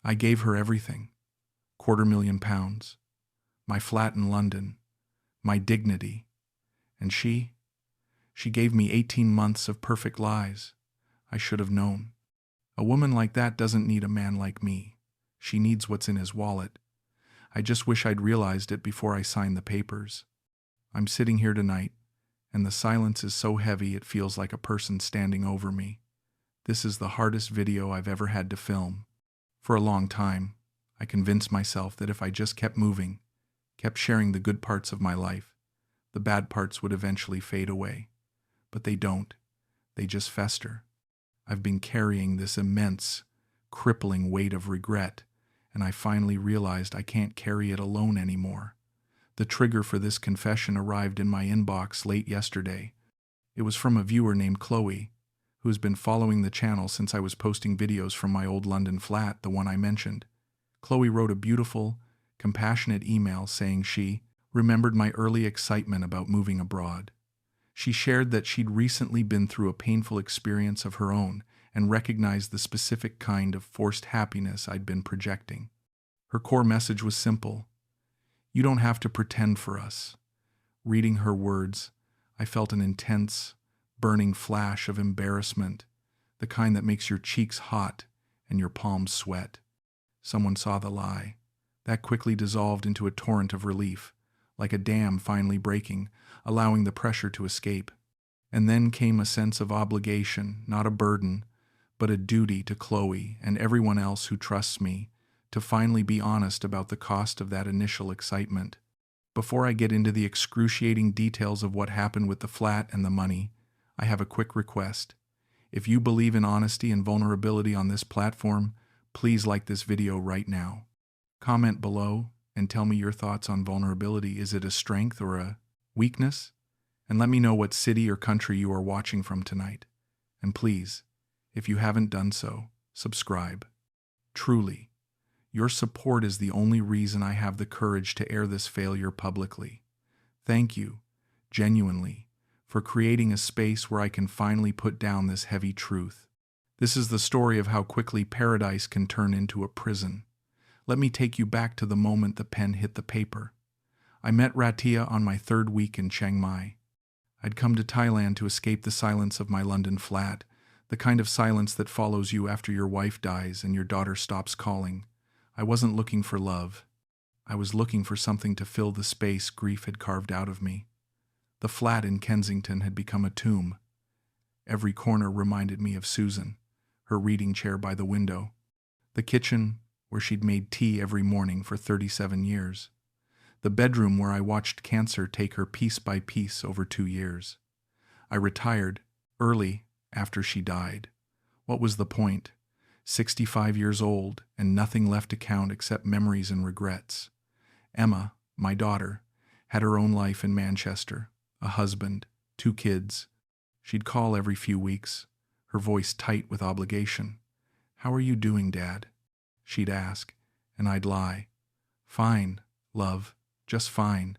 I gave her everything. £250,000, my flat in London, my dignity. And she gave me 18 months of perfect lies. I should have known. A woman like that doesn't need a man like me. She needs what's in his wallet. I just wish I'd realized it before I signed the papers. I'm sitting here tonight, and the silence is so heavy it feels like a person standing over me. This is the hardest video I've ever had to film. For a long time, I convinced myself that if I just kept moving, kept sharing the good parts of my life, the bad parts would eventually fade away. But they don't. They just fester. I've been carrying this immense, crippling weight of regret, and I finally realized I can't carry it alone anymore. The trigger for this confession arrived in my inbox late yesterday. It was from a viewer named Chloe, who has been following the channel since I was posting videos from my old London flat, the one I mentioned. Chloe wrote a beautiful, compassionate email saying she remembered my early excitement about moving abroad. She shared that she'd recently been through a painful experience of her own and recognized the specific kind of forced happiness I'd been projecting. Her core message was simple: you don't have to pretend for us. Reading her words, I felt an intense, burning flash of embarrassment, the kind that makes your cheeks hot and your palms sweat. Someone saw the lie. That quickly dissolved into a torrent of relief, like a dam finally breaking, allowing the pressure to escape. And then came a sense of obligation, not a burden, but a duty to Chloe and everyone else who trusts me, to finally be honest about the cost of that initial excitement. Before I get into the excruciating details of what happened with the flat and the money, I have a quick request. If you believe in honesty and vulnerability on this platform, please like this video right now. Comment below and tell me your thoughts on vulnerability. Is it a strength or a weakness? And let me know what city or country you are watching from tonight. And please, if you haven't done so, subscribe. Truly, your support is the only reason I have the courage to air this failure publicly. Thank you, genuinely, for creating a space where I can finally put down this heavy truth. This is the story of how quickly paradise can turn into a prison. Let me take you back to the moment the pen hit the paper. I met Rattiya on my 3rd week in Chiang Mai. I'd come to Thailand to escape the silence of my London flat, the kind of silence that follows you after your wife dies and your daughter stops calling. I wasn't looking for love. I was looking for something to fill the space grief had carved out of me. The flat in Kensington had become a tomb. Every corner reminded me of Susan, her reading chair by the window, the kitchen where she'd made tea every morning for 37 years, the bedroom where I watched cancer take her piece by piece over 2 years. I retired early after she died. What was the point? 65 years old and nothing left to count except memories and regrets. Emma, my daughter, had her own life in Manchester, a husband, 2 kids. She'd call every few weeks, her voice tight with obligation. "How are you doing, Dad?" she'd ask, and I'd lie. "Fine, love, just fine."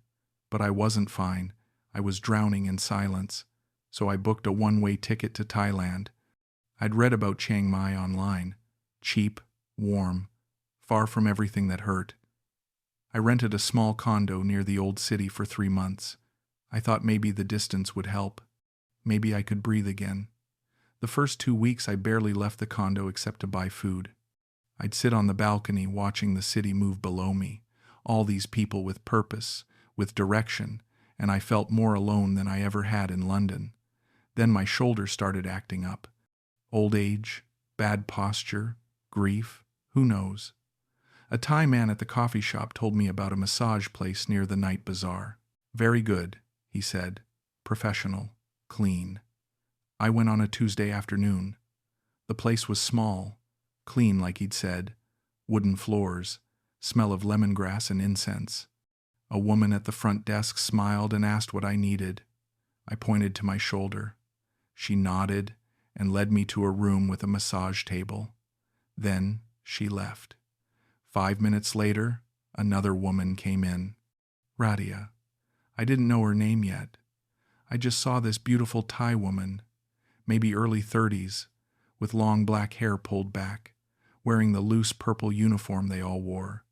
But I wasn't fine. I was drowning in silence. So I booked a one-way ticket to Thailand. I'd read about Chiang Mai online. Cheap, warm, far from everything that hurt. I rented a small condo near the old city for 3 months. I thought maybe the distance would help. Maybe I could breathe again. The first 2 weeks I barely left the condo except to buy food. I'd sit on the balcony watching the city move below me, all these people with purpose, with direction, and I felt more alone than I ever had in London. Then my shoulders started acting up. Old age, bad posture, grief, who knows? A Thai man at the coffee shop told me about a massage place near the night bazaar. "Very good," he said. "Professional, clean." I went on a Tuesday afternoon. The place was small, clean like he'd said, wooden floors, smell of lemongrass and incense. A woman at the front desk smiled and asked what I needed. I pointed to my shoulder. She nodded and led me to a room with a massage table. Then she left. 5 minutes later, another woman came in. Rattiya. I didn't know her name yet. I just saw this beautiful Thai woman, maybe early 30s, with long black hair pulled back, wearing the loose purple uniform they all wore.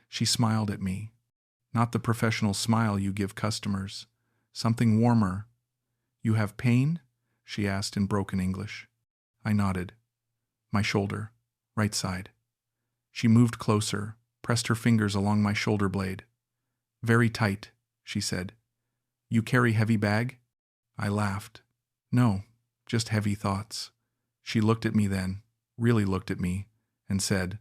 She smiled at me. Not the professional smile you give customers. Something warmer. "You have pain?" she asked in broken English. I nodded. "My shoulder. Right side." She moved closer, pressed her fingers along my shoulder blade. "Very tight," she said. "You carry heavy bag?" I laughed. "No, just heavy thoughts." She looked at me then, really looked at me, and said,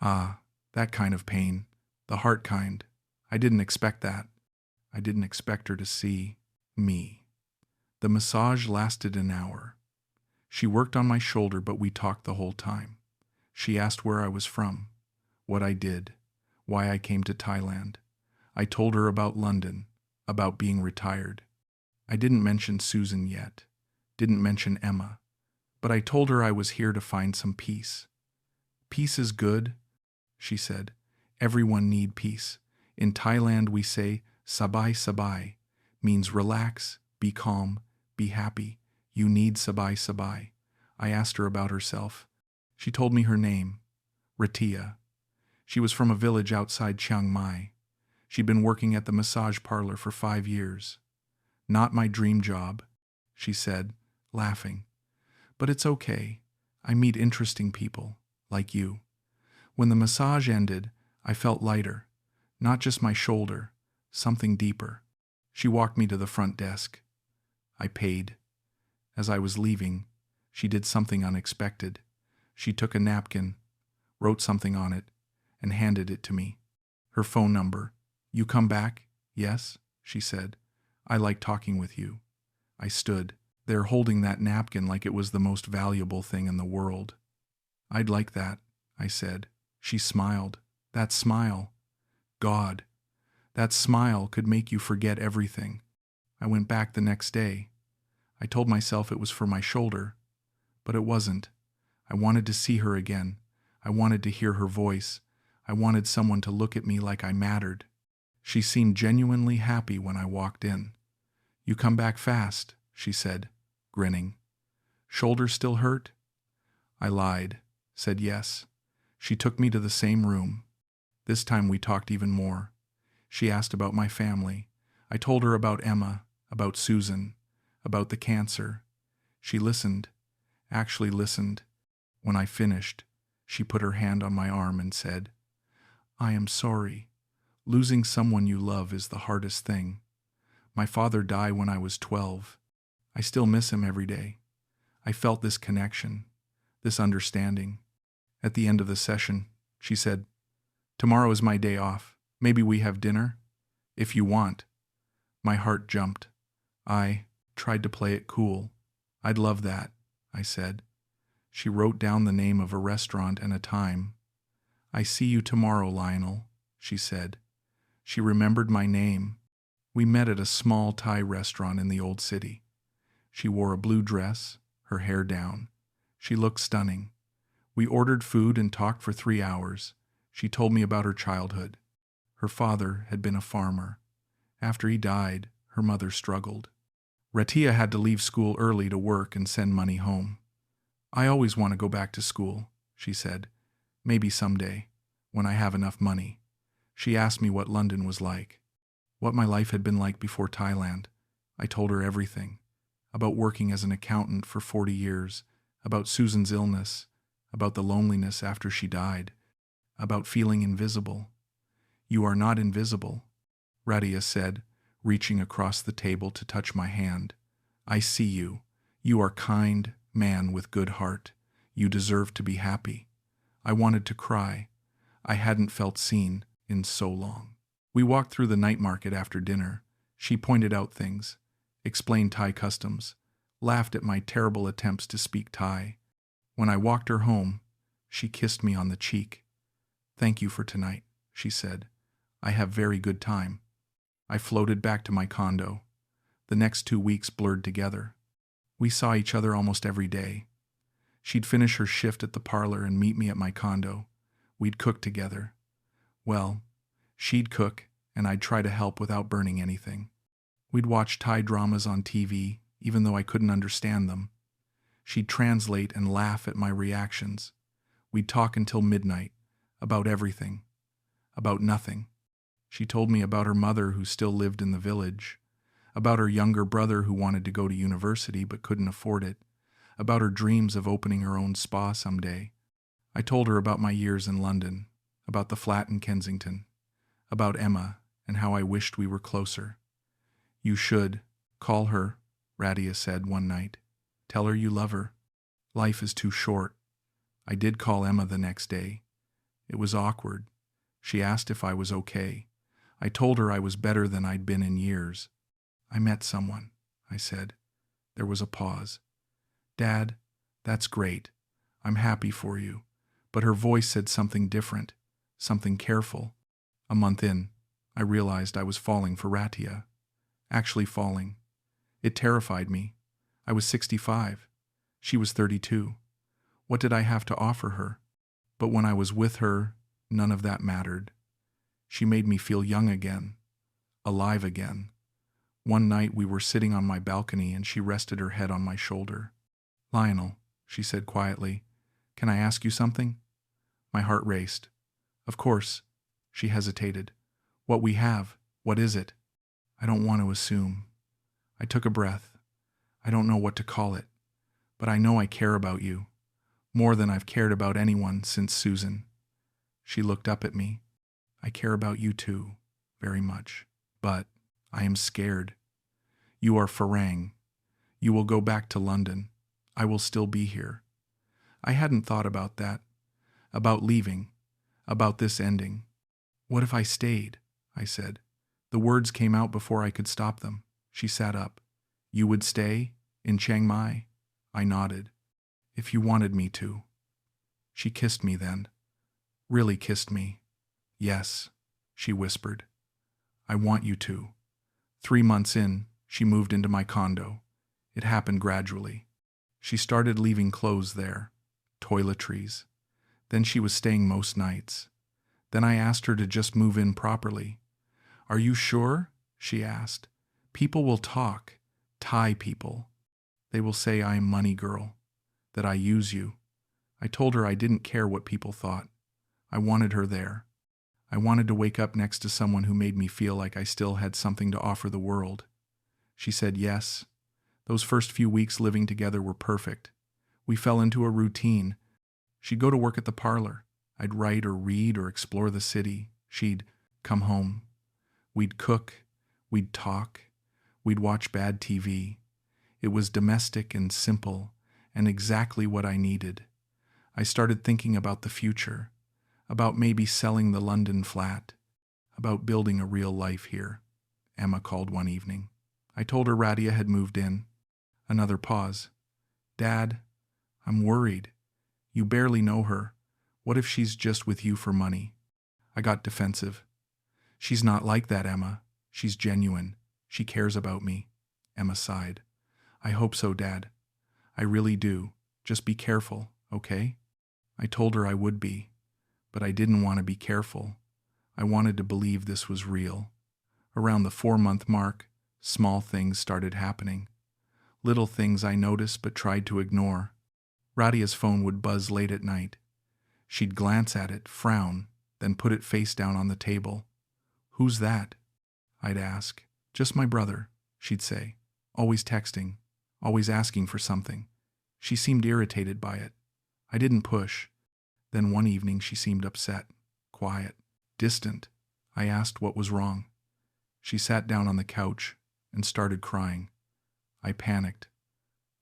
"Ah, that kind of pain. The heart kind. I didn't expect that." I didn't expect her to see me. The massage lasted an hour. She worked on my shoulder, but we talked the whole time. She asked where I was from, what I did, why I came to Thailand. I told her about London, about being retired. I didn't mention Susan yet, didn't mention Emma, but I told her I was here to find some peace. "Peace is good," she said. "Everyone need peace. In Thailand we say sabai sabai, means relax, be calm, be happy. You need sabai sabai." I asked her about herself. She told me her name, Rattiya. She was from a village outside Chiang Mai. She'd been working at the massage parlor for 5 years. "Not my dream job," she said, laughing. "But it's okay. I meet interesting people, like you." When the massage ended, I felt lighter. Not just my shoulder, something deeper. She walked me to the front desk. I paid. As I was leaving, she did something unexpected. She took a napkin, wrote something on it, and handed it to me. Her phone number. "You come back?" "Yes," she said. "I like talking with you." I stood there holding that napkin like it was the most valuable thing in the world. "I'd like that," I said. She smiled. That smile. God, that smile could make you forget everything. I went back the next day. I told myself it was for my shoulder, but it wasn't. I wanted to see her again. I wanted to hear her voice. I wanted someone to look at me like I mattered. She seemed genuinely happy when I walked in. "You come back fast," she said, grinning. "Shoulder still hurt?" I lied, said yes. She took me to the same room. This time we talked even more. She asked about my family. I told her about Emma, about Susan, about the cancer. She listened, actually listened. When I finished, she put her hand on my arm and said, "I am sorry. Losing someone you love is the hardest thing. My father died when I was 12. I still miss him every day." I felt this connection, this understanding. At the end of the session, she said, "Tomorrow is my day off. Maybe we have dinner? If you want." My heart jumped. I tried to play it cool. "I'd love that," I said. She wrote down the name of a restaurant and a time. "I see you tomorrow, Lionel," she said. She remembered my name. We met at a small Thai restaurant in the old city. She wore a blue dress, her hair down. She looked stunning. We ordered food and talked for 3 hours. She told me about her childhood. Her father had been a farmer. After he died, her mother struggled. Rattiya had to leave school early to work and send money home. "I always want to go back to school," she said. "Maybe someday, when I have enough money." She asked me what London was like, what my life had been like before Thailand. I told her everything, about working as an accountant for 40 years, about Susan's illness, about the loneliness after she died, about feeling invisible. "You are not invisible," Rattiya said, reaching across the table to touch my hand. "I see you. You are kind man with good heart. You deserve to be happy." I wanted to cry. I hadn't felt seen in so long. We walked through the night market after dinner. She pointed out things, explained Thai customs, laughed at my terrible attempts to speak Thai. When I walked her home, she kissed me on the cheek. "Thank you for tonight," she said. "I have very good time." I floated back to my condo. The next 2 weeks blurred together. We saw each other almost every day. She'd finish her shift at the parlor and meet me at my condo. We'd cook together. Well, she'd cook, and I'd try to help without burning anything. We'd watch Thai dramas on TV, even though I couldn't understand them. She'd translate and laugh at my reactions. We'd talk until midnight, about everything, about nothing. She told me about her mother who still lived in the village, about her younger brother who wanted to go to university but couldn't afford it, about her dreams of opening her own spa someday. I told her about my years in London, about the flat in Kensington, about Emma and how I wished we were closer. "You should call her," Rattiya said one night. "Tell her you love her. Life is too short." I did call Emma the next day. It was awkward. She asked if I was okay. I told her I was better than I'd been in years. "I met someone," I said. There was a pause. "Dad, that's great. I'm happy for you." But her voice said something different, something careful. A month in, I realized I was falling for Rattiya. Actually falling. It terrified me. I was 65. She was 32. What did I have to offer her? But when I was with her, none of that mattered. She made me feel young again, alive again. One night we were sitting on my balcony and she rested her head on my shoulder. "Lionel," she said quietly, "can I ask you something?" My heart raced. "Of course." She hesitated. "What we have, what is it?" "I don't want to assume." I took a breath. "I don't know what to call it, but I know I care about you, more than I've cared about anyone since Susan." She looked up at me. "I care about you too, very much, but I am scared. You are FARANG. You will go back to London. I will still be here." I hadn't thought about that, about leaving, about this ending. "What if I stayed?" I said. The words came out before I could stop them. She sat up. "You would stay? In Chiang Mai?" I nodded. "If you wanted me to." She kissed me then. Really kissed me. "Yes," she whispered. "I want you to." 3 months in, she moved into my condo. It happened gradually. She started leaving clothes there, toiletries. Then she was staying most nights. Then I asked her to just move in properly. "Are you sure?" she asked. "People will talk. Thai people. They will say I am money girl, that I use you." I told her I didn't care what people thought. I wanted her there. I wanted to wake up next to someone who made me feel like I still had something to offer the world. She said yes. Those first few weeks living together were perfect. We fell into a routine. She'd go to work at the parlor. I'd write or read or explore the city. She'd come home. We'd cook. We'd talk. We'd watch bad TV. It was domestic and simple and exactly what I needed. I started thinking about the future, about maybe selling the London flat, about building a real life here. Emma called one evening. I told her Rattiya had moved in. Another pause. "Dad, I'm worried. You barely know her. What if she's just with you for money?" I got defensive. "She's not like that, Emma. She's genuine. She cares about me." Emma sighed. "I hope so, Dad. I really do. Just be careful, okay?" I told her I would be, but I didn't want to be careful. I wanted to believe this was real. Around the 4-month mark, small things started happening. Little things I noticed but tried to ignore. Rattiya's phone would buzz late at night. She'd glance at it, frown, then put it face down on the table. "Who's that?" I'd ask. "Just my brother," she'd say. Always texting, always asking for something. She seemed irritated by it. I didn't push. Then one evening she seemed upset, quiet, distant. I asked what was wrong. She sat down on the couch and started crying. I panicked.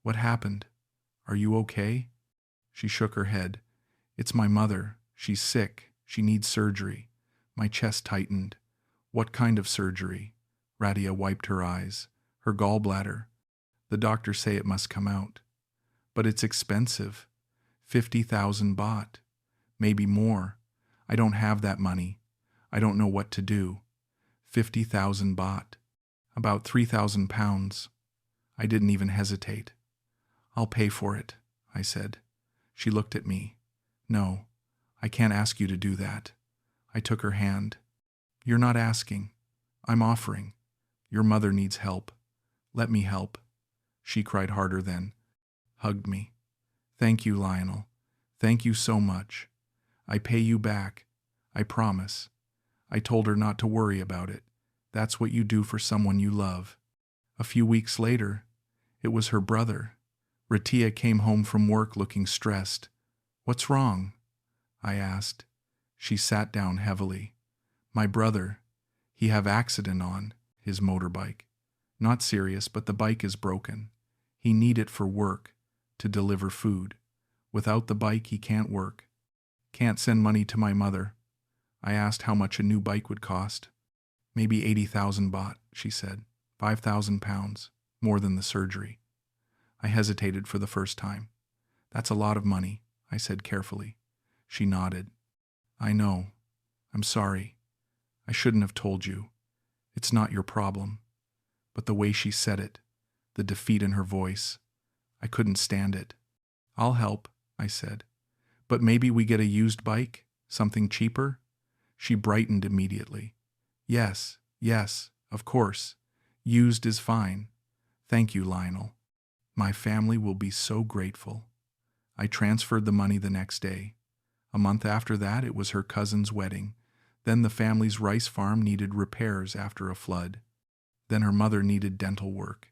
"What happened? Are you okay?" She shook her head. "It's my mother. She's sick. She needs surgery." My chest tightened. "What kind of surgery?" Rattiya wiped her eyes. "Her gallbladder. The doctors say it must come out." "But it's expensive. 50,000 baht. Maybe more. I don't have that money. I don't know what to do." 50,000 baht. About 3,000 pounds. I didn't even hesitate. "I'll pay for it," I said. She looked at me. "No, I can't ask you to do that." I took her hand. "You're not asking. I'm offering. Your mother needs help. Let me help." She cried harder then. Hugged me. "Thank you, Lionel. Thank you so much. I pay you back. I promise. I told her not to worry about it. That's what you do for someone you love. A few weeks later, it was her brother. Rattiya came home from work looking stressed. What's wrong? I asked. She sat down heavily. My brother, he have accident on his motorbike. Not serious, but the bike is broken. He need it for work, to deliver food. Without the bike, he can't work. Can't send money to my mother. I asked how much a new bike would cost. Maybe 80,000 baht, she said. 5,000 pounds, more than the surgery. I hesitated for the first time. That's a lot of money, I said carefully. She nodded. I know. I'm sorry. I shouldn't have told you. It's not your problem. But the way she said it, the defeat in her voice, I couldn't stand it. I'll help, I said. But maybe we get a used bike? Something cheaper? She brightened immediately. Yes, of course. Used is fine. Thank you, Lionel. My family will be so grateful. I transferred the money the next day. A month after that, it was her cousin's wedding. Then the family's rice farm needed repairs after a flood. Then her mother needed dental work.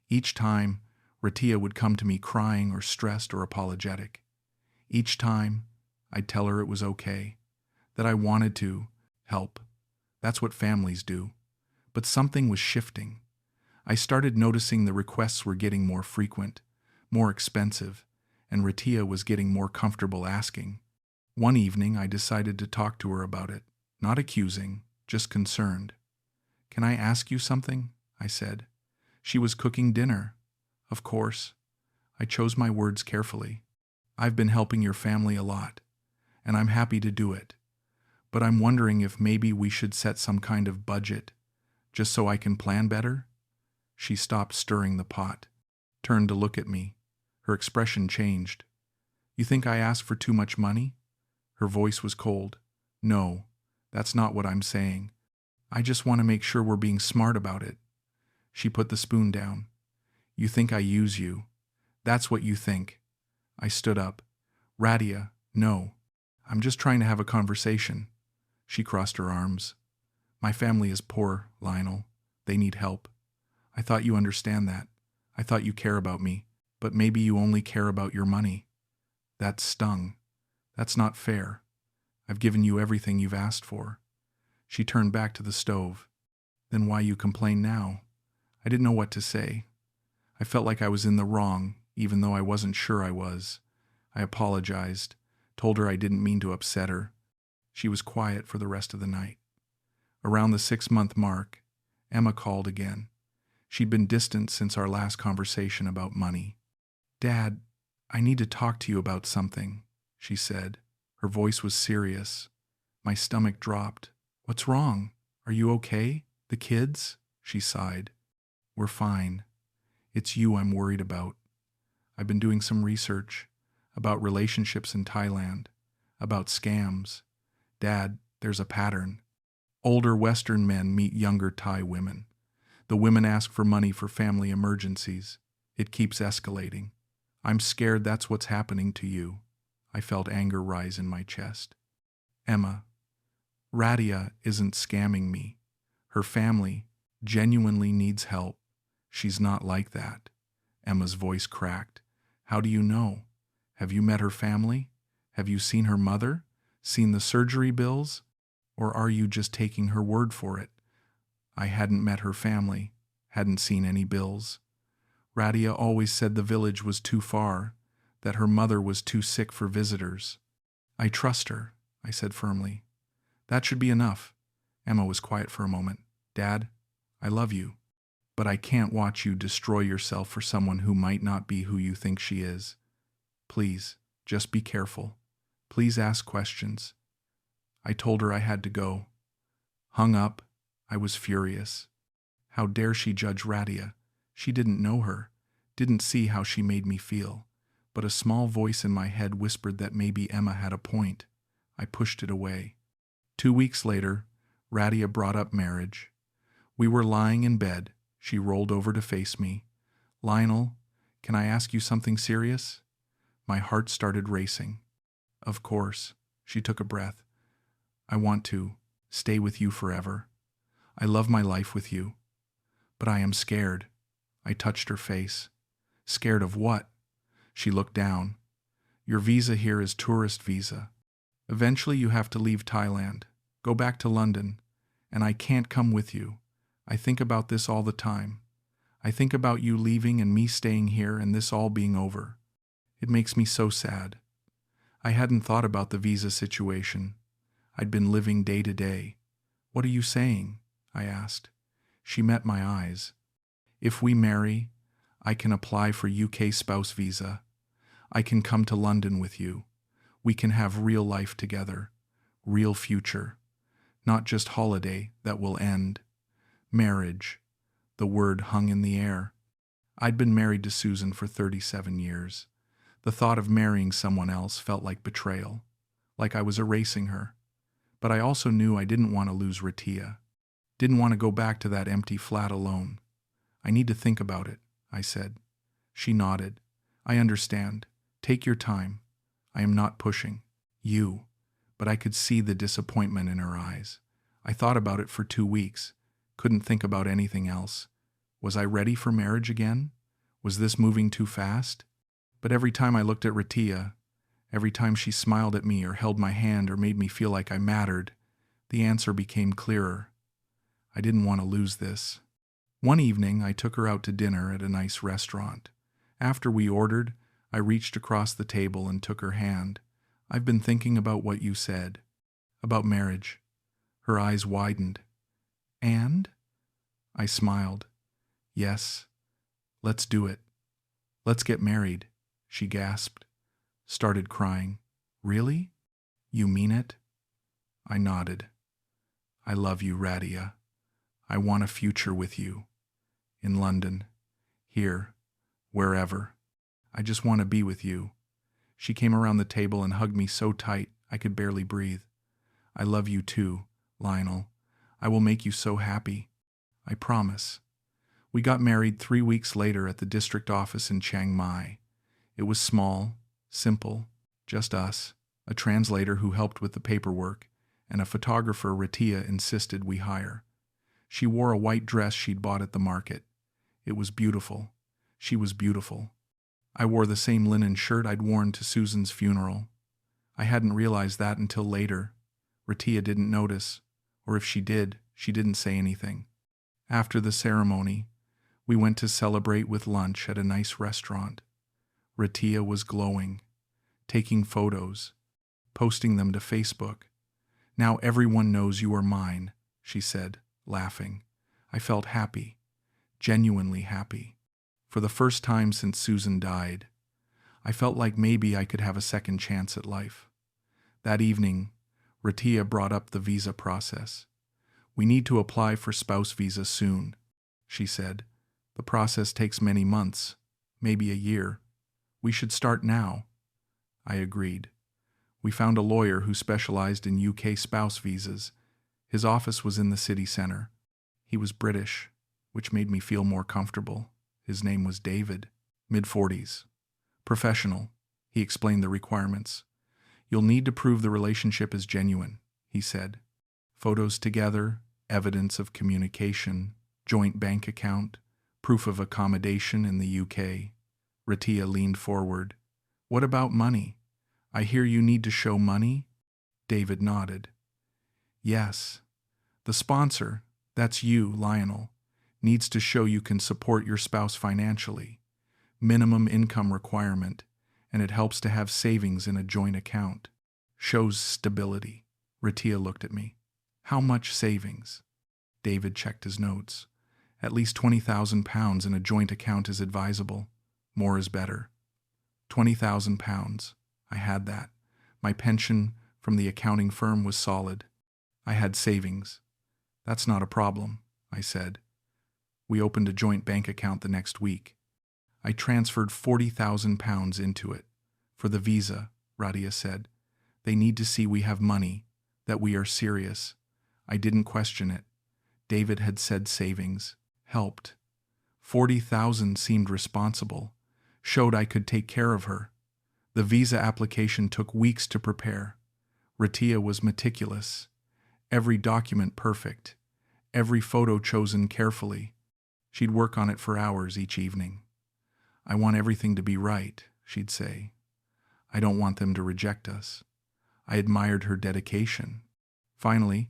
Each time, Rattiya would come to me crying or stressed or apologetic. Each time, I'd tell her it was okay, that I wanted to help. That's what families do. But something was shifting. I started noticing the requests were getting more frequent, more expensive, and Rattiya was getting more comfortable asking. One evening, I decided to talk to her about it, not accusing, just concerned. Can I ask you something? I said. She was cooking dinner. Of course. I chose my words carefully. I've been helping your family a lot, and I'm happy to do it. But I'm wondering if maybe we should set some kind of budget, just so I can plan better? She stopped stirring the pot, turned to look at me. Her expression changed. You think I ask for too much money? Her voice was cold. No, that's not what I'm saying. I just want to make sure we're being smart about it. She put the spoon down. You think I use you. That's what you think. I stood up. Rattiya, no. I'm just trying to have a conversation. She crossed her arms. My family is poor, Lionel. They need help. I thought you understand that. I thought you care about me. But maybe you only care about your money. That stung. That's not fair. I've given you everything you've asked for. She turned back to the stove. Then why you complain now? I didn't know what to say. I felt like I was in the wrong, even though I wasn't sure I was. I apologized, told her I didn't mean to upset her. She was quiet for the rest of the night. Around the 6-month mark, Emma called again. She'd been distant since our last conversation about money. Dad, I need to talk to you about something, she said. Her voice was serious. My stomach dropped. What's wrong? Are you okay? The kids? She sighed. We're fine. It's you I'm worried about. I've been doing some research about relationships in Thailand, about scams. Dad, there's a pattern. Older Western men meet younger Thai women. The women ask for money for family emergencies. It keeps escalating. I'm scared that's what's happening to you. I felt anger rise in my chest. Emma, Rattiya isn't scamming me. Her family genuinely needs help. She's not like that. Emma's voice cracked. How do you know? Have you met her family? Have you seen her mother? Seen the surgery bills? Or are you just taking her word for it? I hadn't met her family, hadn't seen any bills. Rattiya always said the village was too far, that her mother was too sick for visitors. I trust her, I said firmly. That should be enough. Emma was quiet for a moment. Dad, I love you, but I can't watch you destroy yourself for someone who might not be who you think she is. Please, just be careful. Please ask questions. I told her I had to go. Hung up, I was furious. How dare she judge Rattiya? She didn't know her, didn't see how she made me feel. But a small voice in my head whispered that maybe Emma had a point. I pushed it away. 2 weeks later, Rattiya brought up marriage. We were lying in bed. She rolled over to face me. Lionel, can I ask you something serious? My heart started racing. Of course. She took a breath. I want to stay with you forever. I love my life with you. But I am scared. I touched her face. Scared of what? She looked down. Your visa here is tourist visa. Eventually you have to leave Thailand, go back to London, and I can't come with you. I think about this all the time. I think about you leaving and me staying here and this all being over. It makes me so sad. I hadn't thought about the visa situation. I'd been living day to day. What are you saying? I asked. She met my eyes. If we marry, I can apply for UK spouse visa. I can come to London with you. We can have real life together, real future, not just holiday that will end. Marriage. The word hung in the air. I'd been married to Susan for 37 years. The thought of marrying someone else felt like betrayal, like I was erasing her. But I also knew I didn't want to lose Rattiya. Didn't want to go back to that empty flat alone. I need to think about it, I said. She nodded. I understand. Take your time. I am not pushing you, but I could see the disappointment in her eyes. I thought about it for 2 weeks, couldn't think about anything else. Was I ready for marriage again? Was this moving too fast? But every time I looked at Rattiya, every time she smiled at me or held my hand or made me feel like I mattered, the answer became clearer. I didn't want to lose this. One evening, I took her out to dinner at a nice restaurant. After we ordered, I reached across the table and took her hand. I've been thinking about what you said. About marriage. Her eyes widened. And? I smiled. Yes. Let's do it. Let's get married, she gasped. Started crying. Really? You mean it? I nodded. I love you, Rattiya. I want a future with you. In London. Here. Wherever. I just want to be with you. She came around the table and hugged me so tight I could barely breathe. I love you too, Lionel. I will make you so happy. I promise. We got married 3 weeks later at the district office in Chiang Mai. It was small, simple, just us, a translator who helped with the paperwork, and a photographer Rattiya insisted we hire. She wore a white dress she'd bought at the market. It was beautiful. She was beautiful. I wore the same linen shirt I'd worn to Susan's funeral. I hadn't realized that until later. Rattiya didn't notice, or if she did, she didn't say anything. After the ceremony, we went to celebrate with lunch at a nice restaurant. Rattiya was glowing, taking photos, posting them to Facebook. Now everyone knows you are mine, she said, laughing. I felt happy, genuinely happy. For the first time since Susan died, I felt like maybe I could have a second chance at life. That evening, Rattiya brought up the visa process. We need to apply for spouse visa soon, she said. The process takes many months, maybe a year. We should start now. I agreed. We found a lawyer who specialized in UK spouse visas. His office was in the city center. He was British, which made me feel more comfortable. His name was David, mid-40s. Professional, he explained the requirements. You'll need to prove the relationship is genuine, he said. Photos together, evidence of communication, joint bank account, proof of accommodation in the UK. Rattiya leaned forward. What about money? I hear you need to show money? David nodded. Yes. The sponsor, that's you, Lionel, needs to show you can support your spouse financially. Minimum income requirement, and it helps to have savings in a joint account. Shows stability. Rattiya looked at me. How much savings? David checked his notes. At least £20,000 in a joint account is advisable. More is better. £20,000. I had that. My pension from the accounting firm was solid. I had savings. That's not a problem, I said. We opened a joint bank account the next week. I transferred £40,000 into it. For the visa, Rattiya said. They need to see we have money, that we are serious. I didn't question it. David had said savings. Helped. 40,000 seemed responsible. Showed I could take care of her. The visa application took weeks to prepare. Rattiya was meticulous. Every document perfect. Every photo chosen carefully. She'd work on it for hours each evening. "I want everything to be right," she'd say. "I don't want them to reject us." I admired her dedication. Finally,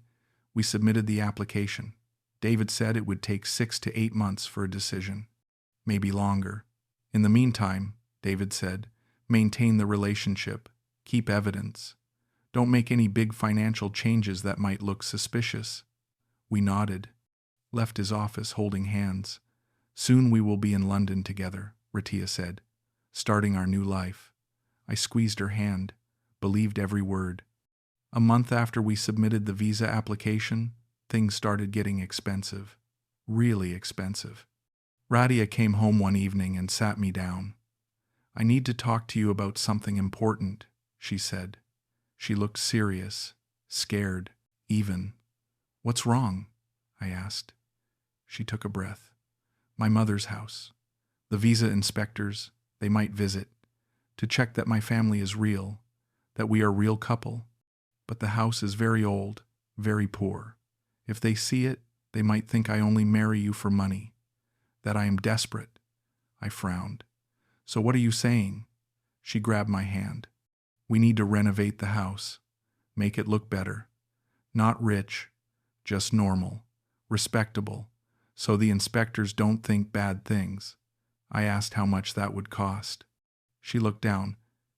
we submitted the application. David said it would take 6 to 8 months for a decision, maybe longer. In the meantime, David said, maintain the relationship, keep evidence. Don't make any big financial changes that might look suspicious. We nodded, left his office holding hands. "Soon we will be in London together," Rattiya said, "starting our new life." I squeezed her hand, believed every word. A month after we submitted the visa application, things started getting expensive. Really expensive. Rattiya came home one evening and sat me down. "I need to talk to you about something important," she said. She looked serious, scared, even. "What's wrong?" I asked. She took a breath. "My mother's house. The visa inspectors, they might visit, to check that my family is real, that we are a real couple. But the house is very old, very poor. If they see it, they might think I only marry you for money, that I am desperate." I frowned. "So what are you saying?" She grabbed my hand. "We need to renovate the house, make it look better. Not rich, just normal, respectable, so the inspectors don't think bad things." I asked how much that would cost. She looked down.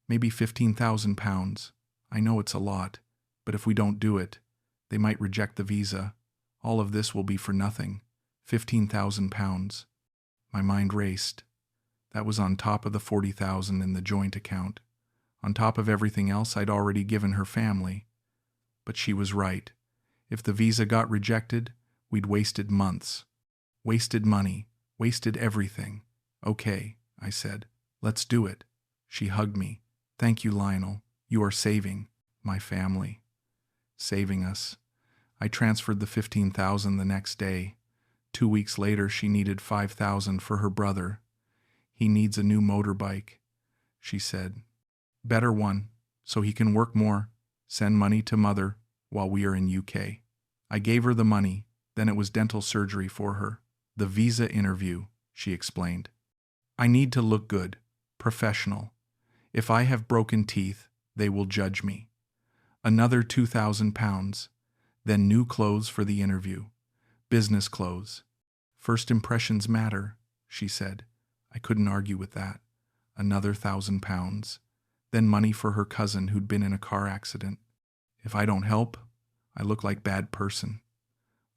"Maybe £15,000. I know it's a lot, but if we don't do it, they might reject the visa. All of this will be for nothing. £15,000. My mind raced. That was on top of the $40,000 in the joint account, on top of everything else I'd already given her family. But she was right. If the visa got rejected, we'd wasted months. Wasted money, wasted everything. "Okay," I said. "Let's do it." She hugged me. "Thank you, Lionel. You are saving my family." Saving us. I transferred the $15,000 the next day. 2 weeks later, she needed $5,000 for her brother. "He needs a new motorbike," she said. "Better one, so he can work more. Send money to mother while we are in UK." I gave her the money. Then it was dental surgery for her. "The visa interview," she explained. "I need to look good, professional. If I have broken teeth, they will judge me." Another £2,000. Then new clothes for the interview. Business clothes. "First impressions matter," she said. I couldn't argue with that. Another £1,000. Then money for her cousin who'd been in a car accident. If I don't help, I look like bad person.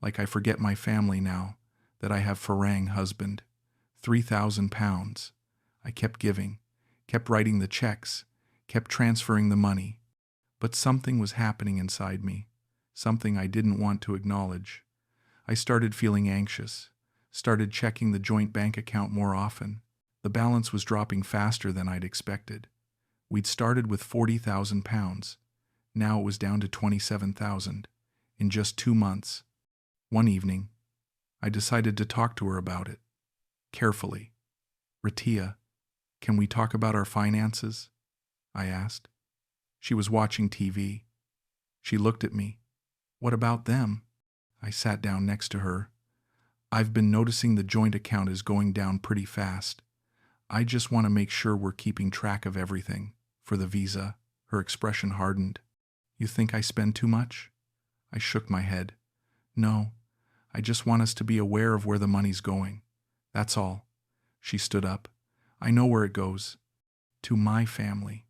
Like I forget my family now, that I have FARANG husband. £3,000. I kept giving, kept writing the checks, kept transferring the money. But something was happening inside me, something I didn't want to acknowledge. I started feeling anxious, started checking the joint bank account more often. The balance was dropping faster than I'd expected. We'd started with £40,000. Now it was down to $27,000 in just 2 months. One evening, I decided to talk to her about it. Carefully. "Rattiya, can we talk about our finances?" I asked. She was watching TV. She looked at me. "What about them?" I sat down next to her. "I've been noticing the joint account is going down pretty fast. I just want to make sure we're keeping track of everything. For the visa." Her expression hardened. "You think I spend too much?" I shook my head. "No, I just want us to be aware of where the money's going. That's all." She stood up. "I know where it goes. To my family.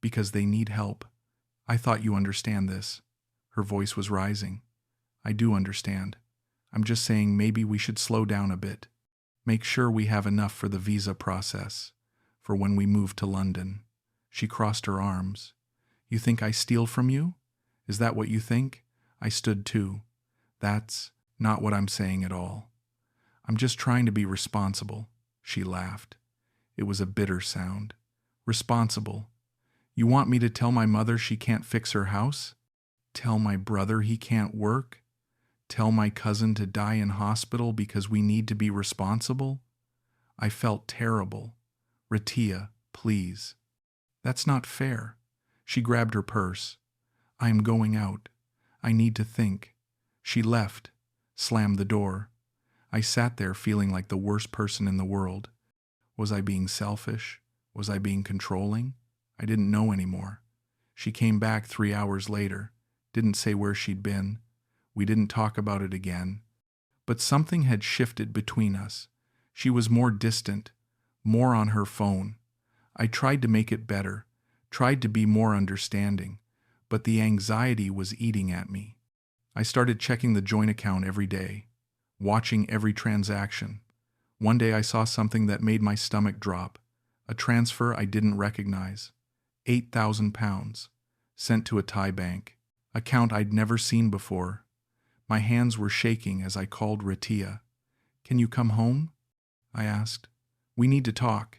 Because they need help. I thought you understand this." Her voice was rising. "I do understand. I'm just saying maybe we should slow down a bit. Make sure we have enough for the visa process, for when we move to London." She crossed her arms. "You think I steal from you? Is that what you think?" I stood too. "That's not what I'm saying at all. I'm just trying to be responsible." She laughed. It was a bitter sound. "Responsible? You want me to tell my mother she can't fix her house? Tell my brother he can't work? Tell my cousin to die in hospital because we need to be responsible?" I felt terrible. "Rattiya, please." That's not fair. She grabbed her purse. I am going out. I need to think. She left, slammed the door. I sat there feeling like the worst person in the world. Was I being selfish? Was I being controlling? I didn't know anymore. She came back 3 hours later, didn't say where she'd been. We didn't talk about it again. But something had shifted between us. She was more distant, more on her phone. I tried to make it better, tried to be more understanding, but the anxiety was eating at me. I started checking the joint account every day, watching every transaction. One day I saw something that made my stomach drop, a transfer I didn't recognize. £8,000, sent to a Thai bank, account I'd never seen before. My hands were shaking as I called Rattiya. Can you come home? I asked. We need to talk.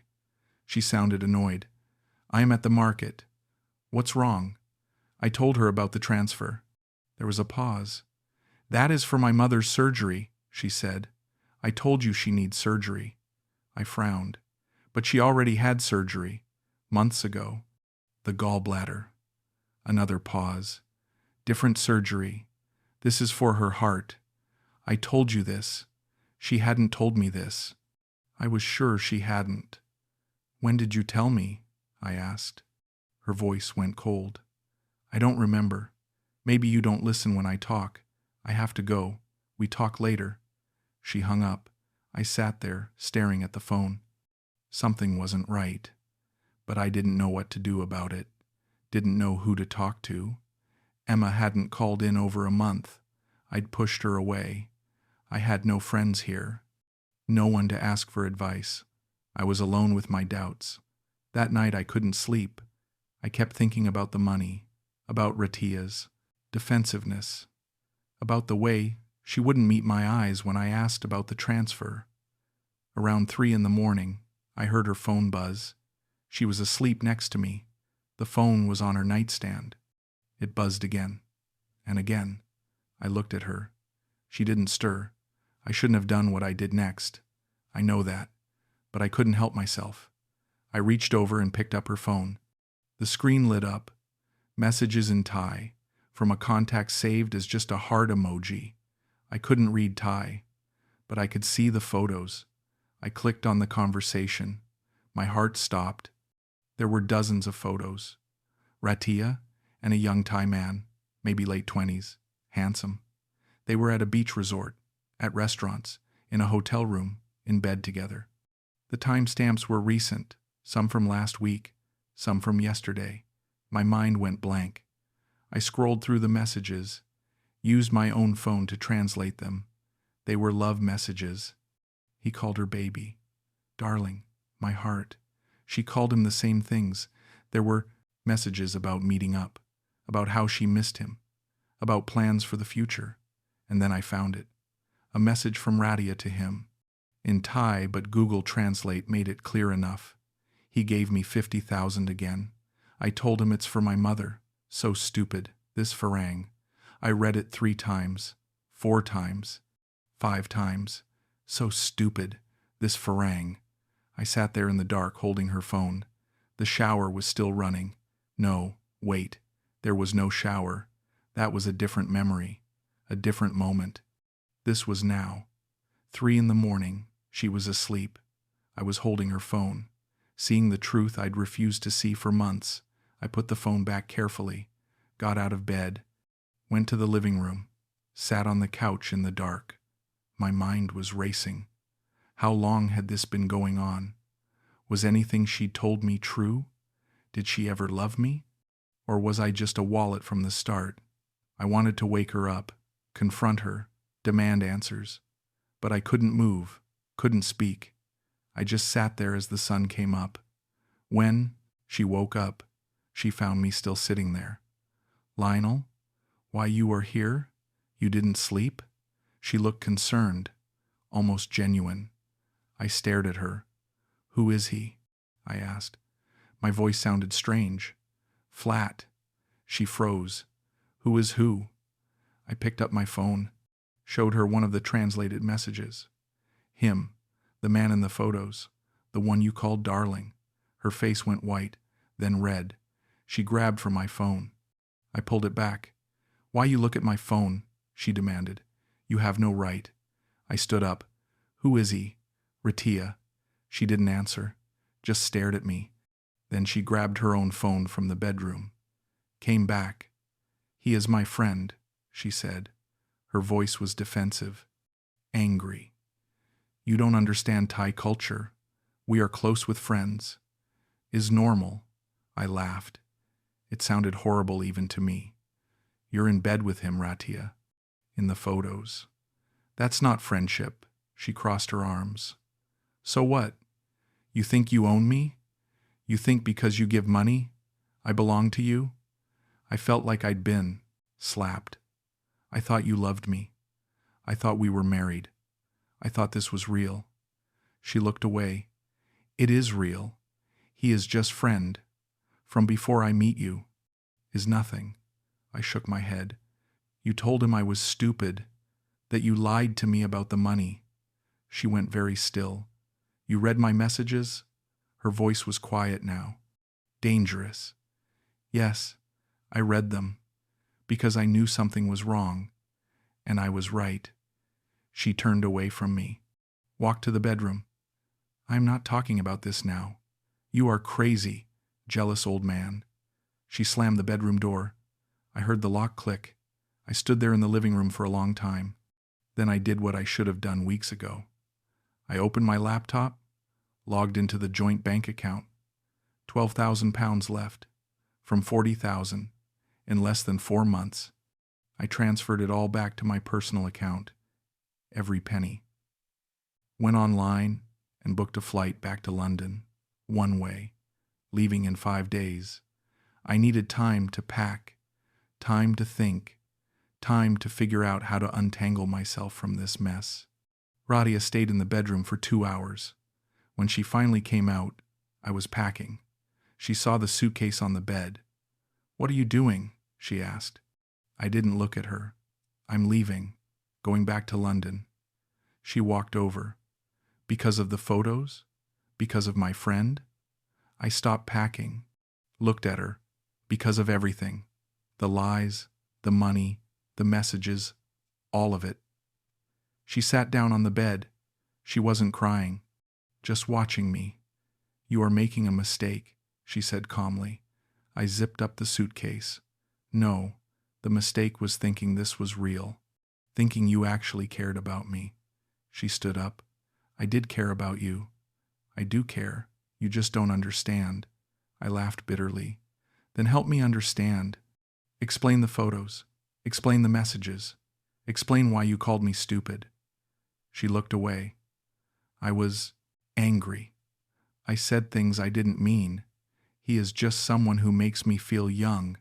She sounded annoyed. I am at the market. What's wrong? I told her about the transfer. There was a pause. That is for my mother's surgery, she said. I told you she needs surgery. I frowned. But she already had surgery, months ago. The gallbladder. Another pause. Different surgery. This is for her heart. I told you this. She hadn't told me this. I was sure she hadn't. When did you tell me? I asked. Her voice went cold. I don't remember. Maybe you don't listen when I talk. I have to go. We talk later. She hung up. I sat there, staring at the phone. Something wasn't right. But I didn't know what to do about it. Didn't know who to talk to. Emma hadn't called in over a month. I'd pushed her away. I had no friends here. No one to ask for advice. I was alone with my doubts. That night I couldn't sleep. I kept thinking about the money, about Rattiya's defensiveness, about the way she wouldn't meet my eyes when I asked about the transfer. Around 3 a.m, I heard her phone buzz. She was asleep next to me. The phone was on her nightstand. It buzzed again, and again. I looked at her. She didn't stir. I shouldn't have done what I did next. I know that, but I couldn't help myself. I reached over and picked up her phone. The screen lit up. Messages in Thai, from a contact saved as just a heart emoji. I couldn't read Thai, but I could see the photos. I clicked on the conversation. My heart stopped. There were dozens of photos. Rattiya and a young Thai man, maybe late 20s, handsome. They were at a beach resort, at restaurants, in a hotel room, in bed together. The timestamps were recent, some from last week, some from yesterday. My mind went blank. I scrolled through the messages, used my own phone to translate them. They were love messages. He called her baby, darling, my heart. She called him the same things. There were messages about meeting up, about how she missed him, about plans for the future. And then I found it. A message from Rattiya to him. In Thai, but Google Translate made it clear enough. He gave me 50,000 again. I told him it's for my mother. So stupid, this FARANG. I read it 3 times, 4 times, 5 times. So stupid, this FARANG. I sat there in the dark holding her phone. The shower was still running. No, wait, there was no shower. That was a different memory, a different moment. This was now. 3 a.m, she was asleep. I was holding her phone. Seeing the truth I'd refused to see for months, I put the phone back carefully, got out of bed, went to the living room, sat on the couch in the dark. My mind was racing. How long had this been going on? Was anything she'd told me true? Did she ever love me? Or was I just a wallet from the start? I wanted to wake her up, confront her, demand answers. But I couldn't move, couldn't speak. I just sat there as the sun came up. When she woke up, she found me still sitting there. Lionel, why you are here? You didn't sleep? She looked concerned, almost genuine. I stared at her. Who is he? I asked. My voice sounded strange, flat. She froze. Who is who? I picked up my phone, showed her one of the translated messages. Him, the man in the photos, the one you called darling. Her face went white, then red. She grabbed for my phone. I pulled it back. "Why you look at my phone?" she demanded. "You have no right." I stood up. "Who is he?" "Rattiya." She didn't answer, just stared at me. Then she grabbed her own phone from the bedroom. Came back. "He is my friend," she said. Her voice was defensive, angry. "You don't understand Thai culture. We are close with friends." "Is normal." I laughed. It sounded horrible even to me. "You're in bed with him, Rattiya. In the photos." "That's not friendship." She crossed her arms. "So what? You think you own me? You think because you give money, I belong to you?" I felt like I'd been slapped. "I thought you loved me. I thought we were married. I thought this was real." She looked away. "It is real. He is just friend. From before I meet you." "Is nothing." I shook my head. "You told him I was stupid, that you lied to me about the money." She went very still. "You read my messages?" Her voice was quiet now. "Dangerous." "Yes, I read them, because I knew something was wrong, and I was right." She turned away from me. "Walk to the bedroom." "I am not talking about this now. You are crazy, jealous old man." She slammed the bedroom door. I heard the lock click. I stood there in the living room for a long time. Then I did what I should have done weeks ago. I opened my laptop, logged into the joint bank account. £12,000 left, from 40,000, in less than 4 months. I transferred it all back to my personal account, every penny. Went online and booked a flight back to London, one way, leaving in 5 days. I needed time to pack, time to think, time to figure out how to untangle myself from this mess. Rattiya stayed in the bedroom for 2 hours. When she finally came out, I was packing. She saw the suitcase on the bed. "What are you doing?" she asked. I didn't look at her. "I'm leaving, going back to London." She walked over. "Because of the photos? Because of my friend?" I stopped packing, looked at her. "Because of everything. The lies, the money, the messages, all of it." She sat down on the bed. She wasn't crying, just watching me. "You are making a mistake," she said calmly. I zipped up the suitcase. "No, the mistake was thinking this was real, thinking you actually cared about me." She stood up. "I did care about you. I do care. You just don't understand." I laughed bitterly. "Then help me understand. Explain the photos. Explain the messages. Explain why you called me stupid." She looked away. I was angry. I said things I didn't mean. He is just someone who makes me feel young,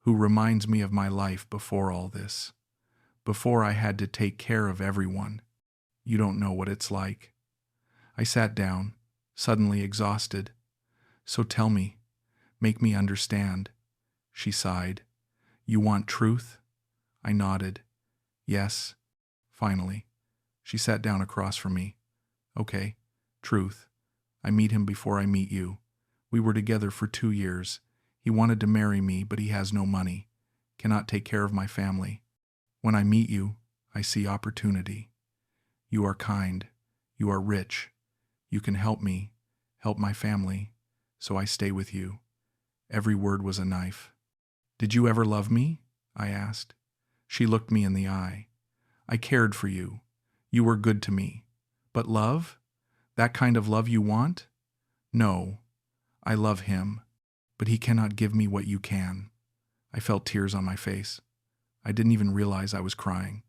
who reminds me of my life before all this, before I had to take care of everyone. You don't know what it's like. I sat down, suddenly exhausted. "So tell me, make me understand." She sighed. "You want truth?" I nodded. "Yes." Finally. She sat down across from me. "Okay, truth. I meet him before I meet you. We were together for 2 years. He wanted to marry me, but he has no money, cannot take care of my family. When I meet you, I see opportunity. You are kind. You are rich. You can help me, help my family, so I stay with you." Every word was a knife. "Did you ever love me?" I asked. She looked me in the eye. "I cared for you. You were good to me. But love? That kind of love you want? No. I love him, but he cannot give me what you can." I felt tears on my face. I didn't even realize I was crying.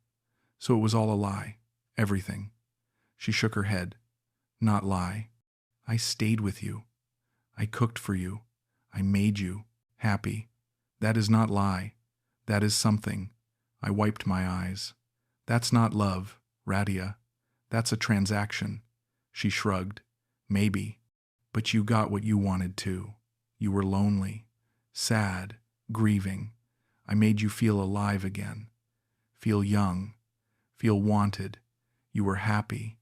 "So it was all a lie, everything." She shook her head. "Not lie. I stayed with you. I cooked for you. I made you happy. That is not lie. That is something." I wiped my eyes. "That's not love, Rattiya. That's a transaction." She shrugged. "Maybe. But you got what you wanted too. You were lonely, sad, grieving. I made you feel alive again. Feel young. Feel wanted. You were happy.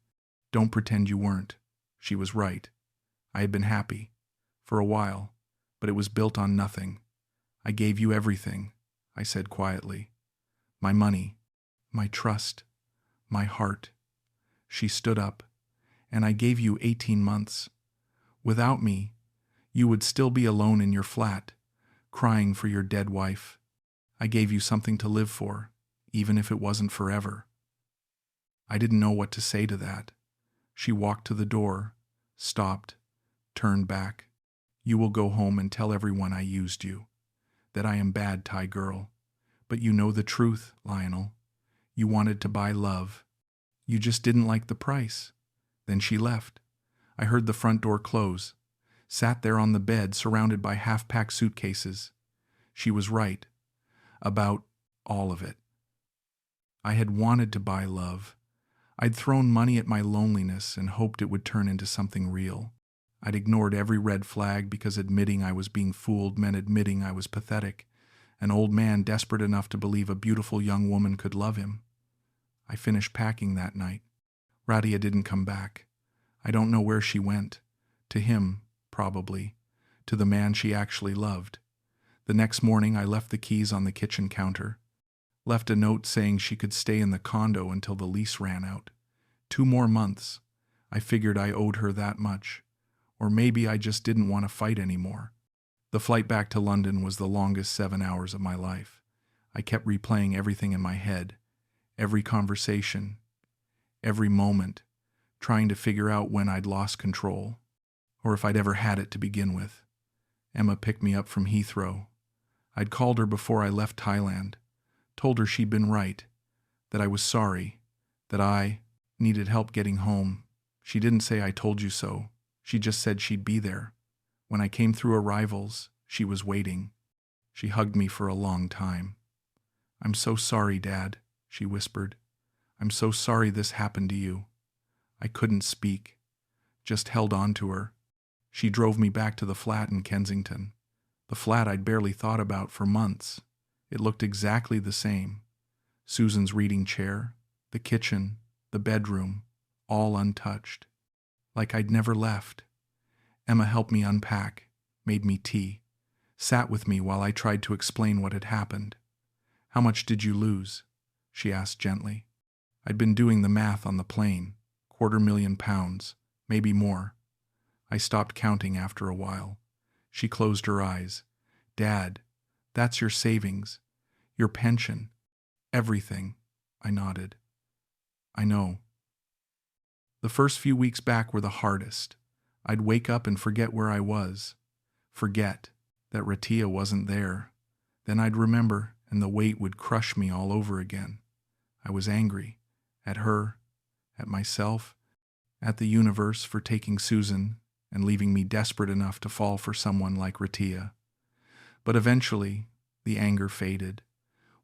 Don't pretend you weren't." She was right. I had been happy. For a while. but it was built on nothing. I gave you everything, I said quietly. My money, my trust, my heart. She stood up. And I gave you 18 months. Without me, you would still be alone in your flat, crying for your dead wife. I gave you something to live for, even if it wasn't forever. I didn't know what to say to that. She walked to the door, stopped, turned back. You will go home and tell everyone I used you, that I am bad, Thai girl. But you know the truth, Lionel. You wanted to buy love. You just didn't like the price. Then she left. I heard the front door close, sat there on the bed surrounded by half-packed suitcases. She was right. About all of it. I had wanted to buy love. I'd thrown money at my loneliness and hoped it would turn into something real. I'd ignored every red flag because admitting I was being fooled meant admitting I was pathetic, an old man desperate enough to believe a beautiful young woman could love him. I finished packing that night. Rattiya didn't come back. I don't know where she went. To him, probably. To the man she actually loved. The next morning I left the keys on the kitchen counter. Left a note saying she could stay in the condo until the lease ran out. 2 more months. I figured I owed her that much. Or maybe I just didn't want to fight anymore. The flight back to London was the longest 7 hours of my life. I kept replaying everything in my head. Every conversation. Every moment, trying to figure out when I'd lost control, or if I'd ever had it to begin with. Emma picked me up from Heathrow. I'd called her before I left Thailand, told her she'd been right, that I was sorry, that I needed help getting home. She didn't say I told you so, she just said she'd be there. When I came through arrivals, she was waiting. She hugged me for a long time. "I'm so sorry, Dad," she whispered. "I'm so sorry this happened to you." I couldn't speak, just held on to her. She drove me back to the flat in Kensington, the flat I'd barely thought about for months. It looked exactly the same. Susan's reading chair, the kitchen, the bedroom, all untouched. Like I'd never left. Emma helped me unpack, made me tea, sat with me while I tried to explain what had happened. "How much did you lose?" she asked gently. I'd been doing the math on the plane, £250,000, maybe more. I stopped counting after a while. She closed her eyes. "Dad, that's your savings, your pension, everything," I nodded. "I know." The first few weeks back were the hardest. I'd wake up and forget where I was. Forget that Rattiya wasn't there. Then I'd remember, and the weight would crush me all over again. I was angry. At her, at myself, at the universe for taking Susan and leaving me desperate enough to fall for someone like Rattiya. But eventually, the anger faded.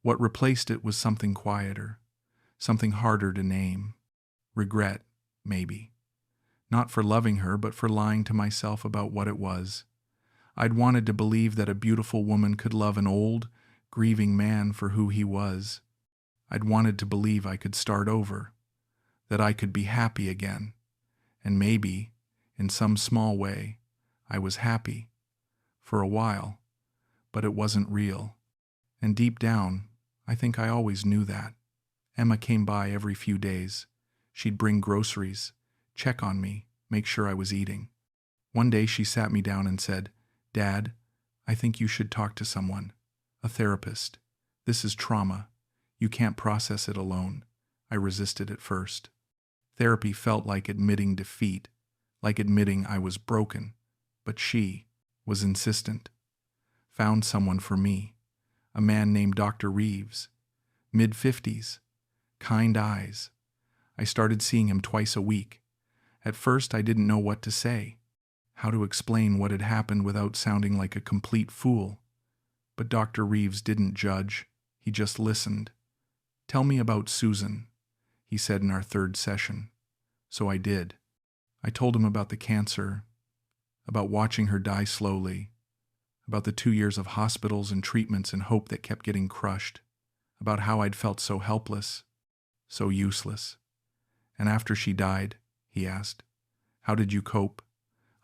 What replaced it was something quieter, something harder to name. Regret, maybe. Not for loving her, but for lying to myself about what it was. I'd wanted to believe that a beautiful woman could love an old, grieving man for who he was. I'd wanted to believe I could start over, that I could be happy again. And maybe, in some small way, I was happy. For a while. But it wasn't real. And deep down, I think I always knew that. Emma came by every few days. She'd bring groceries, check on me, make sure I was eating. One day she sat me down and said, "Dad, I think you should talk to someone, a therapist. This is trauma. You can't process it alone." I resisted at first. Therapy felt like admitting defeat, like admitting I was broken. But she was insistent. Found someone for me, a man named Dr. Reeves, mid-50s, kind eyes. I started seeing him twice a week. At first I didn't know what to say, how to explain what had happened without sounding like a complete fool. But Dr. Reeves didn't judge, he just listened. "Tell me about Susan," he said in our third session. So I did. I told him about the cancer, about watching her die slowly, about the 2 years of hospitals and treatments and hope that kept getting crushed, about how I'd felt so helpless, so useless. "And after she died," he asked, "how did you cope?"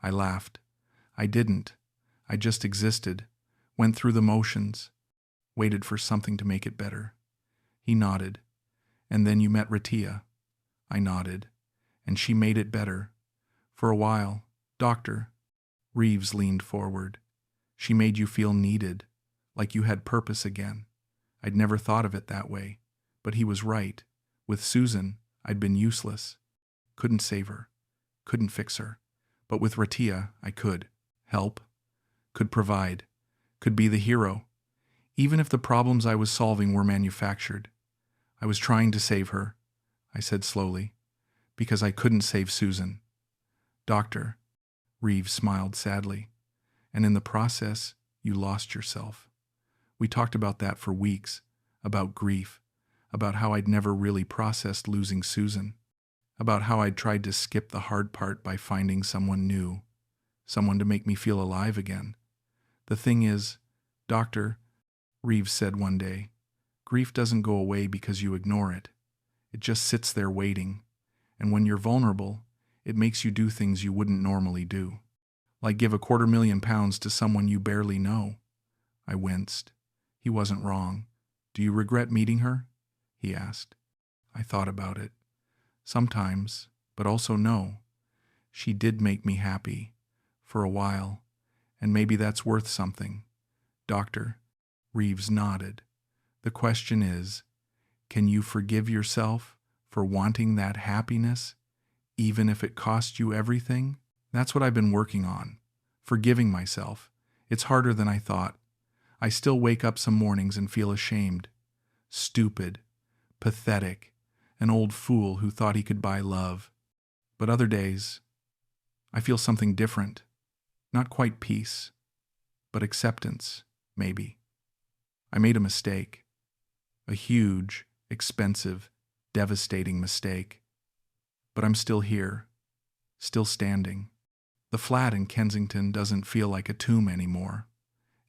I laughed. I didn't. I just existed, went through the motions, waited for something to make it better. He nodded. And then you met Rattiya. I nodded. And she made it better. For a while, Doctor. Reeves leaned forward. She made you feel needed, like you had purpose again. I'd never thought of it that way. But he was right. With Susan, I'd been useless. Couldn't save her. Couldn't fix her. But with Rattiya, I could. Help. Could provide. Could be the hero. Even if the problems I was solving were manufactured. I was trying to save her, I said slowly, because I couldn't save Susan. Doctor. Reeves smiled sadly. And in the process, you lost yourself. We talked about that for weeks, about grief, about how I'd never really processed losing Susan, about how I'd tried to skip the hard part by finding someone new, someone to make me feel alive again. The thing is, Doctor, Reeves said one day, grief doesn't go away because you ignore it. It just sits there waiting, and when you're vulnerable, it makes you do things you wouldn't normally do, like give £250,000 to someone you barely know. I winced. He wasn't wrong. Do you regret meeting her? He asked. I thought about it. Sometimes, but also no. She did make me happy, for a while, and maybe that's worth something. Doctor. Reeves nodded. The question is, can you forgive yourself for wanting that happiness, even if it cost you everything? That's what I've been working on. Forgiving myself. It's harder than I thought. I still wake up some mornings and feel ashamed. Stupid. Pathetic. An old fool who thought he could buy love. But other days, I feel something different. Not quite peace, but acceptance, maybe. I made a mistake. A huge, expensive, devastating mistake. But I'm still here. Still standing. The flat in Kensington doesn't feel like a tomb anymore.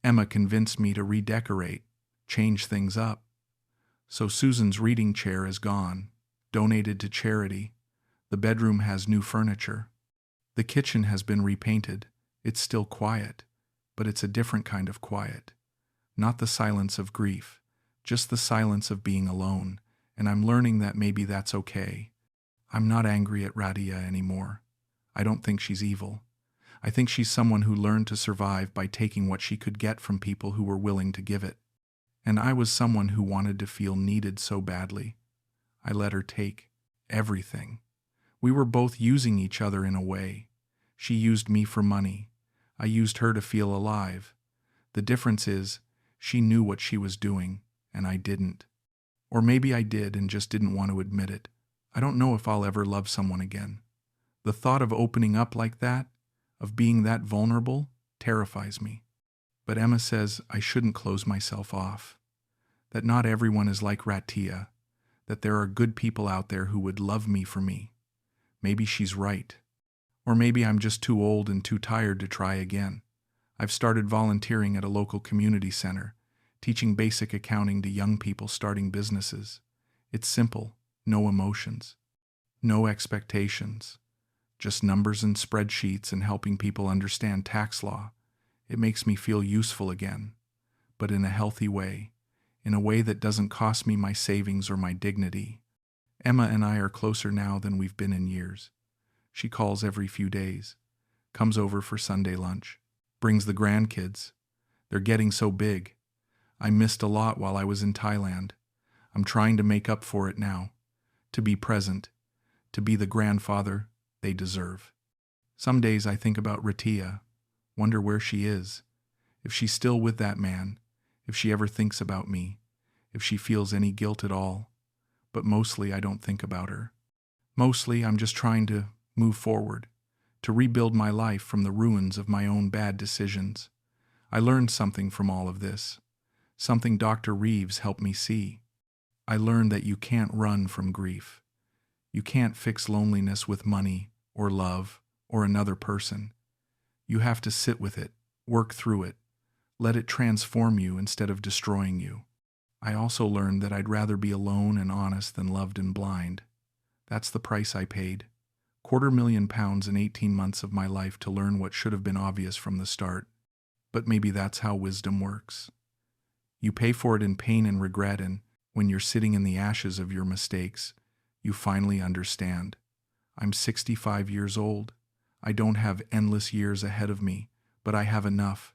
Emma convinced me to redecorate, change things up. So Susan's reading chair is gone, donated to charity. The bedroom has new furniture. The kitchen has been repainted. It's still quiet, but it's a different kind of quiet. Not the silence of grief, just the silence of being alone, and I'm learning that maybe that's okay. I'm not angry at Rattiya anymore. I don't think she's evil. I think she's someone who learned to survive by taking what she could get from people who were willing to give it. And I was someone who wanted to feel needed so badly. I let her take everything. We were both using each other in a way. She used me for money. I used her to feel alive. The difference is, she knew what she was doing, and I didn't. Or maybe I did and just didn't want to admit it. I don't know if I'll ever love someone again. The thought of opening up like that, of being that vulnerable, terrifies me. But Emma says I shouldn't close myself off. That not everyone is like Rattiya. That there are good people out there who would love me for me. Maybe she's right. Or maybe I'm just too old and too tired to try again. I've started volunteering at a local community center, teaching basic accounting to young people starting businesses. It's simple, no emotions, no expectations, just numbers and spreadsheets and helping people understand tax law. It makes me feel useful again, but in a healthy way, in a way that doesn't cost me my savings or my dignity. Emma and I are closer now than we've been in years. She calls every few days, comes over for Sunday lunch, brings the grandkids. They're getting so big. I missed a lot while I was in Thailand. I'm trying to make up for it now, to be present, to be the grandfather they deserve. Some days I think about Rattiya, wonder where she is, if she's still with that man, if she ever thinks about me, if she feels any guilt at all. But mostly I don't think about her. Mostly I'm just trying to move forward, to rebuild my life from the ruins of my own bad decisions. I learned something from all of this, something Dr. Reeves helped me see. I learned that you can't run from grief. You can't fix loneliness with money or love or another person. You have to sit with it, work through it, let it transform you instead of destroying you. I also learned that I'd rather be alone and honest than loved and blind. That's the price I paid. £250,000 in 18 months of my life to learn what should have been obvious from the start. But maybe that's how wisdom works. You pay for it in pain and regret, and when you're sitting in the ashes of your mistakes, you finally understand. I'm 65 years old. I don't have endless years ahead of me, but I have enough.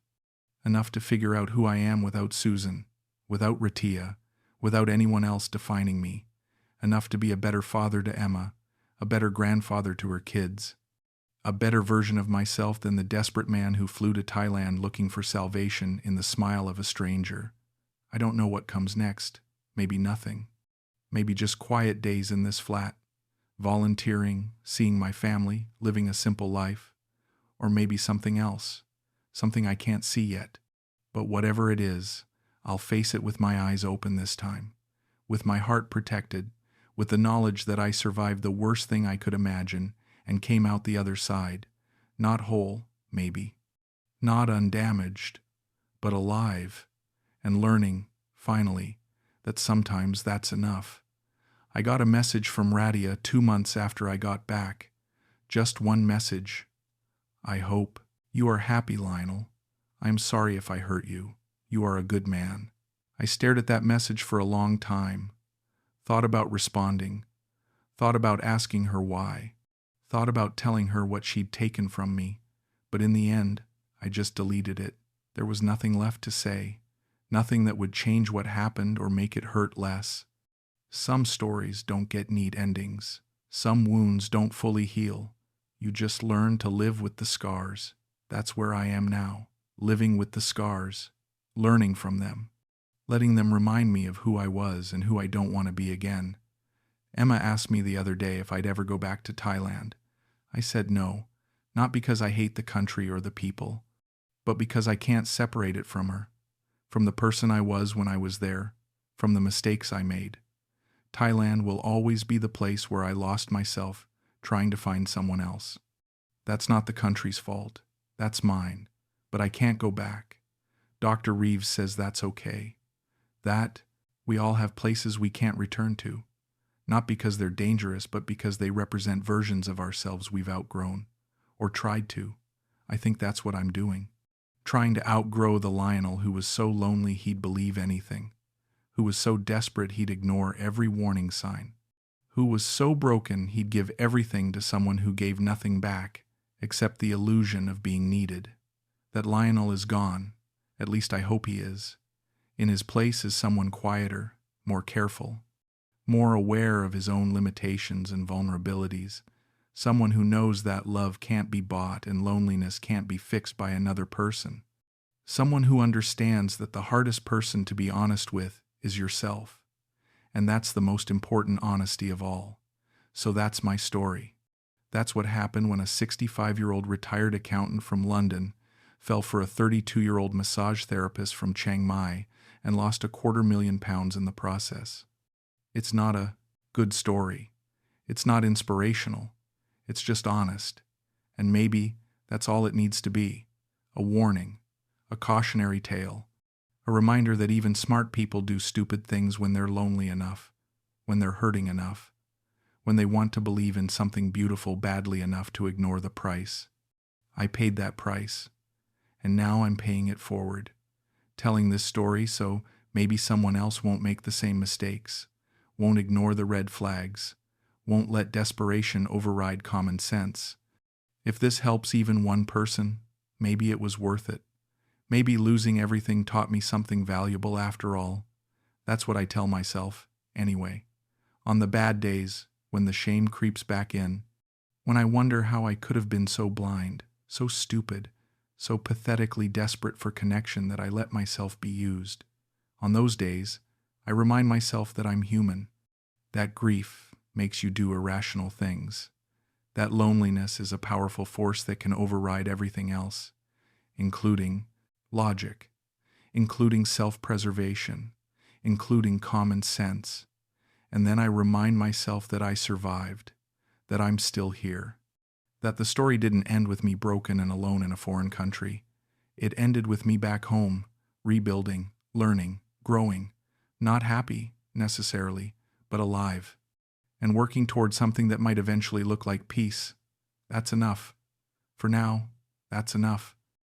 Enough to figure out who I am without Susan, without Rattiya, without anyone else defining me. Enough to be a better father to Emma, a better grandfather to her kids, a better version of myself than the desperate man who flew to Thailand looking for salvation in the smile of a stranger. I don't know what comes next. Maybe nothing. Maybe just quiet days in this flat, volunteering, seeing my family, living a simple life. Or maybe something else, something I can't see yet. But whatever it is, I'll face it with my eyes open this time, with my heart protected, with the knowledge that I survived the worst thing I could imagine and came out the other side, not whole, maybe, not undamaged, but alive, and learning, finally, that sometimes that's enough. I got a message from Rattiya 2 months after I got back. Just one message. I hope you are happy, Lionel. I'm sorry if I hurt you. You are a good man. I stared at that message for a long time, thought about responding, thought about asking her why, thought about telling her what she'd taken from me, but in the end, I just deleted it. There was nothing left to say, nothing that would change what happened or make it hurt less. Some stories don't get neat endings. Some wounds don't fully heal. You just learn to live with the scars. That's where I am now, living with the scars, learning from them, letting them remind me of who I was and who I don't want to be again. Emma asked me the other day if I'd ever go back to Thailand. I said no, not because I hate the country or the people, but because I can't separate it from her, from the person I was when I was there, from the mistakes I made. Thailand will always be the place where I lost myself trying to find someone else. That's not the country's fault. That's mine. But I can't go back. Dr. Reeves says that's okay. That we all have places we can't return to. Not because they're dangerous, but because they represent versions of ourselves we've outgrown, or tried to. I think that's what I'm doing. Trying to outgrow the Lionel who was so lonely he'd believe anything, who was so desperate he'd ignore every warning sign, who was so broken he'd give everything to someone who gave nothing back except the illusion of being needed. That Lionel is gone, at least I hope he is. In his place is someone quieter, more careful, more aware of his own limitations and vulnerabilities, someone who knows that love can't be bought and loneliness can't be fixed by another person, someone who understands that the hardest person to be honest with is yourself, and that's the most important honesty of all. So that's my story. That's what happened when a 65-year-old retired accountant from London fell for a 32-year-old massage therapist from Chiang Mai and lost £250,000 in the process. It's not a good story. It's not inspirational. It's just honest. And maybe that's all it needs to be. A warning, a cautionary tale, a reminder that even smart people do stupid things when they're lonely enough, when they're hurting enough, when they want to believe in something beautiful badly enough to ignore the price. I paid that price, and now I'm paying it forward, telling this story so maybe someone else won't make the same mistakes, won't ignore the red flags, won't let desperation override common sense. If this helps even one person, maybe it was worth it. Maybe losing everything taught me something valuable after all. That's what I tell myself, anyway. On the bad days, when the shame creeps back in, when I wonder how I could have been so blind, so stupid, so pathetically desperate for connection that I let myself be used. On those days, I remind myself that I'm human, that grief makes you do irrational things, that loneliness is a powerful force that can override everything else, including logic, including self-preservation, including common sense. And then I remind myself that I survived, that I'm still here, that the story didn't end with me broken and alone in a foreign country. It ended with me back home, rebuilding, learning, growing, not happy, necessarily, but alive, and working toward something that might eventually look like peace. That's enough. For now, that's enough.